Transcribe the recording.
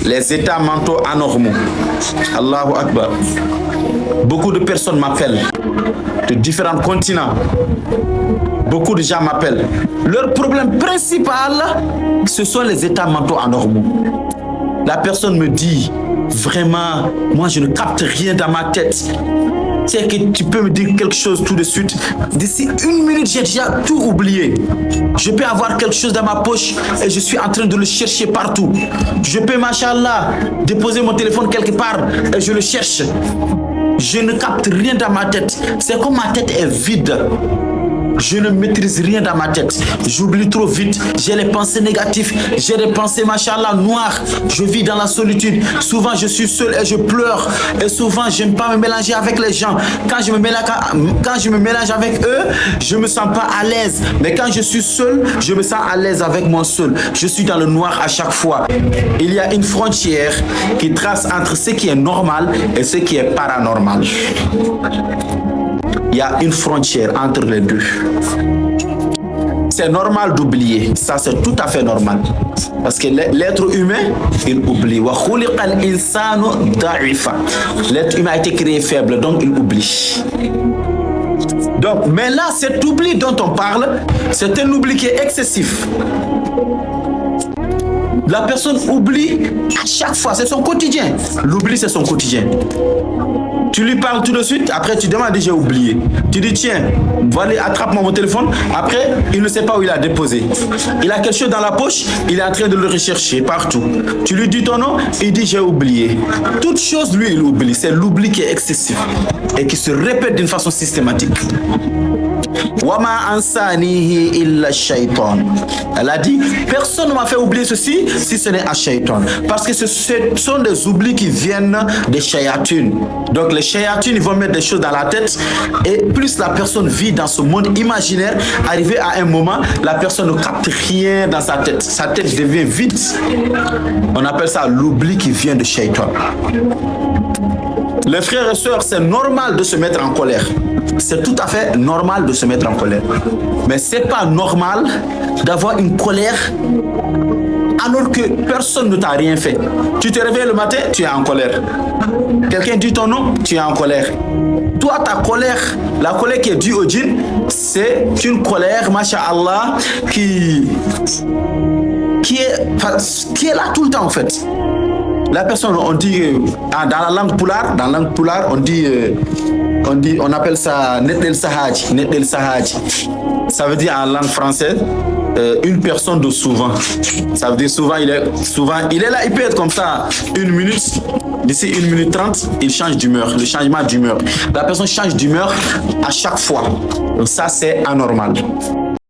les états mentaux anormaux. Allahu Akbar. Beaucoup de personnes m'appellent de différents continents. Beaucoup de gens m'appellent. Leur problème principal, ce sont les états mentaux anormaux. La personne me dit, vraiment, moi je ne capte rien dans ma tête. C'est que tu peux me dire quelque chose tout de suite. D'ici 1 minute, j'ai déjà tout oublié. Je peux avoir quelque chose dans ma poche et je suis en train de le chercher partout. Je peux, machallah, déposer mon téléphone quelque part et je le cherche. Je ne capte rien dans ma tête. C'est comme ma tête est vide. Je ne maîtrise rien dans ma tête. J'oublie trop vite. J'ai les pensées négatives. J'ai des pensées, machallah, noires. Je vis dans la solitude. Souvent, je suis seul et je pleure. Et souvent, je n'aime pas me mélanger avec les gens. Quand je me mélange avec eux, je ne me sens pas à l'aise. Mais quand je suis seul, je me sens à l'aise avec moi seul. Je suis dans le noir à chaque fois. Il y a une frontière qui trace entre ce qui est normal et ce qui est paranormal. Il y a une frontière entre les deux. C'est normal d'oublier. Ça, c'est tout à fait normal. Parce que l'être humain, il oublie. L'être humain a été créé faible, donc il oublie. Donc, mais là, cet oubli dont on parle, c'est un oubli qui est excessif. La personne oublie à chaque fois, c'est son quotidien. L'oubli, c'est son quotidien. Tu lui parles tout de suite, après tu demandes, j'ai oublié. Tu dis, tiens, voilà, attrape-moi mon téléphone. Après, il ne sait pas où il a déposé. Il a quelque chose dans la poche, il est en train de le rechercher partout. Tu lui dis ton nom, il dit, j'ai oublié. Toute chose, lui, il oublie. C'est l'oubli qui est excessif et qui se répète d'une façon systématique. Wama ansanihi illa shaitan. Elle a dit, personne ne m'a fait oublier ceci si ce n'est à shaitan. Parce que ce sont des oublis qui viennent des shayatun. Donc les shayatun, ils vont mettre des choses dans la tête. Et plus la personne vit dans ce monde imaginaire, arrivé à un moment, la personne ne capte rien dans sa tête. Sa tête devient vide. On appelle ça l'oubli qui vient de shaitan. Les frères et sœurs, c'est normal de se mettre en colère. C'est tout à fait normal de se mettre en colère. Mais c'est pas normal d'avoir une colère alors que personne ne t'a rien fait. Tu te réveilles le matin, tu es en colère. Quelqu'un dit ton nom, tu es en colère. Toi, ta colère, la colère qui est due au djinn, c'est une colère, masha'Allah, qui est là tout le temps en fait. La personne, on dit, dans la langue poulard, on appelle ça Netel Sahaj. Netel Sahaj. Ça veut dire en langue française, une personne de souvent. Ça veut dire souvent, il est là, il peut être comme ça 1 minute. D'ici 1 minute 30, il change d'humeur, le changement d'humeur. La personne change d'humeur à chaque fois. Donc ça, c'est anormal.